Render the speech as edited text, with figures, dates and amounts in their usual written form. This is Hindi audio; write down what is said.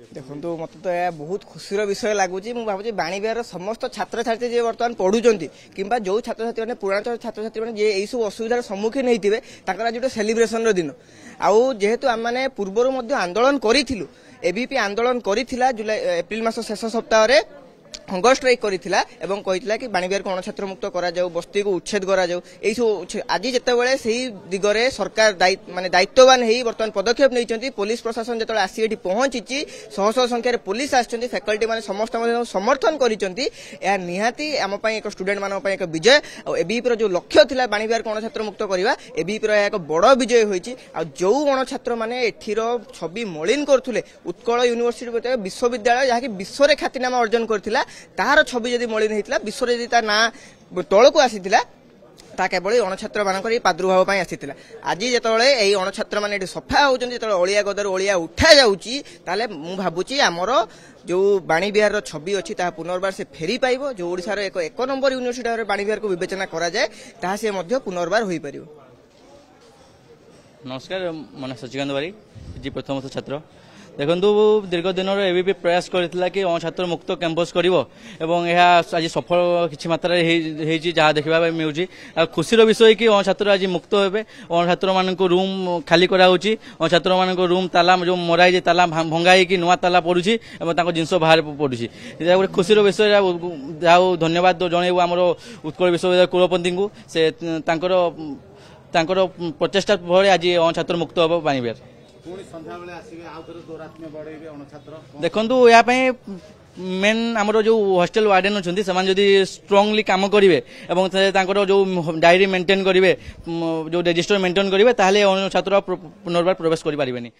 देखो मत तो यह बहुत खुशी विषय लगुच मुझे बाणीविहार समस्त छात्र छात्री जी बर्तमान पढ़ुंट कि जो छात्र छात्री मैंने पुराण छात्र छात्री मैंने यही असुविधार सम्मुखीन होते आज जो सेलिब्रेशन दिन आउ जेहेतु आम मैंने पूर्वर आंदोलन करूँ एबीपी आंदोलन करा जुलाई एप्रिल मास शेष सप्ताह हंगर स्ट्राइक करिथिला एवं कहिथिला कि बाणीविहार को अणछात्र मुक्त करा जाऊ बस्ती को उच्छेद करा जाऊ एई सब आज जेतेबेले सेही दिगरे सरकार माने दायित्ववान हेई वर्तमान पदक्षेप नैचंती पुलिस प्रशासन जेतेबेले आसी एठी पहुंचीची शह शह संख्या रे पुलिस आछंती फैकल्टी माने समस्त समर्थन करिसंती या निहाती आम पई एक स्टूडेंट मानन पई एक विजय आ एबीपी रो जो लक्ष्य थिला बाणीविहार को अणछात्र मुक्त करबा एबीपी रो एक बड़ विजय होईची आ जो अणछात्र माने एठीर छवि मलिन करथुले उत्कल यूनिवर्सिटी विश्वविद्यालय जहा कि विश्व रे ख्यातिनामा अर्जन करथिला तार छवि जदि मलिन होता विश्व जदि ता ना तल को आसीथिला ता केवल अणछात्र मान प्रादुर्भाव आसीथिला आज जितेबाला यही अणछात्र मैंने सफा होती अलिया गदर अलिया उठा जाऊँगी ताले मु भावुची आमर जो बाणीविहार छवि अच्छी पुनर्बार से फेरी पाइब जो ओडिशार एक नंबर यूनिवर्सिटी भाव बाणीविहार को विवेचना करा जाए ताहा से मध्य पुनर्बार हो पार। नमस्कार मन शशिकांत बारी जी प्रथम वर्ष छात्र देखु दीर्घ दिन एबीपी प्रयास करथिला कि अणछात्र मुक्त कैंपस करिवो एवं यह आज सफल किछि मात्रा रे जहाँ देखा मिलूँ खुशीर विषय कि अणछात्र आज मुक्त हेबे अणछात्र मानक रूम खाली करा होची अणछात्र मानक रूम ताला जो मराई ताला भंगाई कि नुआ ताला पड़ुछि एवं ताको जिंस बाहर पड़ुछि गोटे खुशीर विषय जाऊ धन्यवाद जनइबु आमर उत्कल विश्वविद्यालय कुलपति को से तांकर प्रचेष्टा फल आज अणछात्र मुक्त हम बाणीविहार देखु या मेन आमर जो हॉस्टल वार्डन अच्छा से स्ट्रांगली काम करेंगे और जो डायरी मेंटेन करेंगे जो रजिस्टर मेंटेन करेंगे ताहले छात्र पुनर्बार प्रवेश करें।